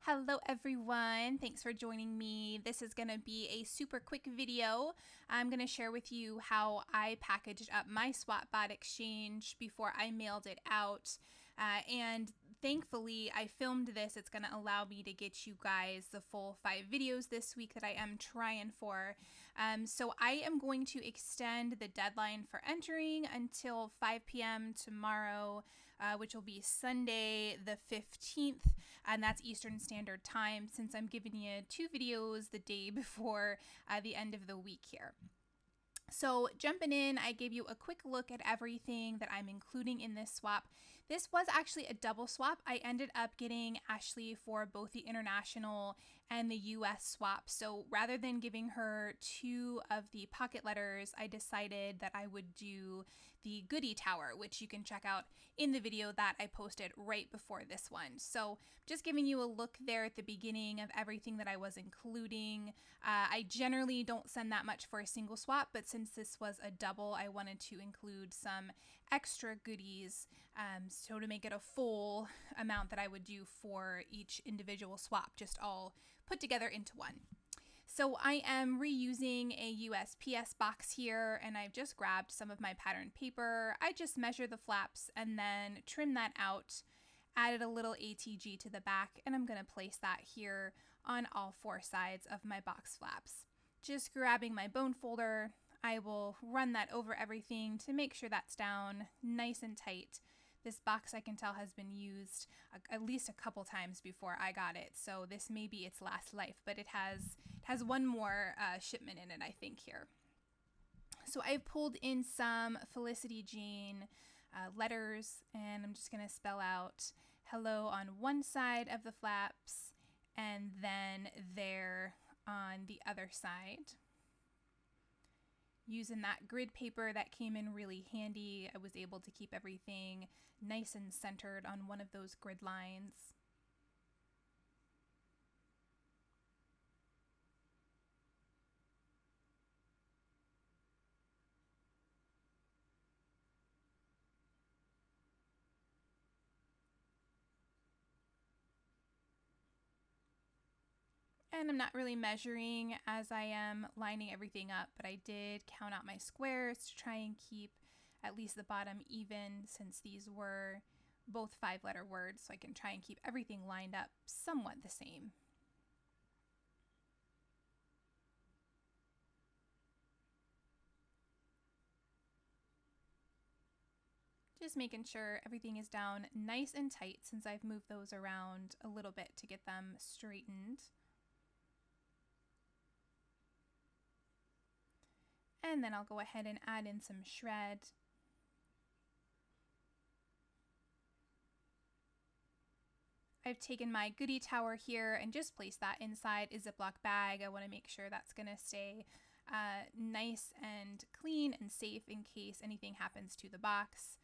Hello everyone, thanks for joining me. This is going to be a super quick video. I'm going to share with you how I packaged up my Swapbot exchange before I mailed it out. And thankfully I filmed this. It's going to allow me to get you guys the full 5 videos this week that I am trying for. So I am going to extend the deadline for entering until 5 p.m. tomorrow, which will be Sunday the 15th, and that's Eastern Standard Time, since I'm giving you 2 videos the day before the end of the week here. So jumping in, I gave you a quick look at everything that I'm including in this swap. This was actually a double swap. I ended up getting Ashley for both the international and the US swap. So rather than giving her 2 of the pocket letters, I decided that I would do the Goody Tower, which you can check out in the video that I posted right before this one. So just giving you a look there at the beginning of everything that I was including. I generally don't send that much for a single swap, but since this was a double, I wanted to include some extra goodies, so to make it a full amount that I would do for each individual swap, just all put together into one. So I am reusing a USPS box here, and I've just grabbed some of my pattern paper. I just measure the flaps and then trim that out, added a little ATG to the back, and I'm going to place that here on all 4 sides of my box flaps. Just grabbing my bone folder, I will run that over everything to make sure that's down nice and tight. This box, I can tell, has been used at least a couple times before I got it, so this may be its last life, but it has one more shipment in it, I think, here. So I've pulled in some Felicity Jane letters, and I'm just going to spell out hello on one side of the flaps and then there on the other side. Using that grid paper that came in really handy, I was able to keep everything nice and centered on one of those grid lines. And I'm not really measuring as I am lining everything up, but I did count out my squares to try and keep at least the bottom even, since these were both 5-letter words, so I can try and keep everything lined up somewhat the same. Just making sure everything is down nice and tight, since I've moved those around a little bit to get them straightened. And then I'll go ahead and add in some shred. I've taken my Goody Tower here and just placed that inside a Ziploc bag. I want to make sure that's going to stay nice and clean and safe in case anything happens to the box.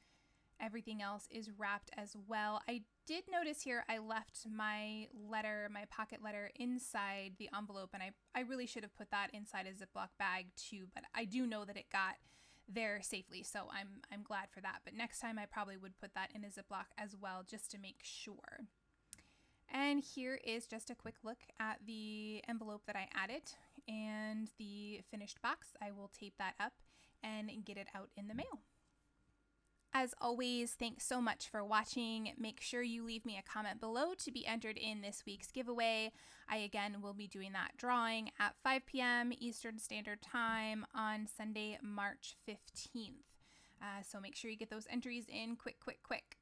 Everything else is wrapped as well. I did notice here I left my letter, my pocket letter, inside the envelope, and I really should have put that inside a Ziploc bag too, but I do know that it got there safely, so I'm glad for that. But next time I probably would put that in a Ziploc as well, just to make sure. And here is just a quick look at the envelope that I added and the finished box. I will tape that up and get it out in the mail. As always, thanks so much for watching. Make sure you leave me a comment below to be entered in this week's giveaway. I again will be doing that drawing at 5 p.m. Eastern Standard Time on Sunday, March 15th. So make sure you get those entries in quick.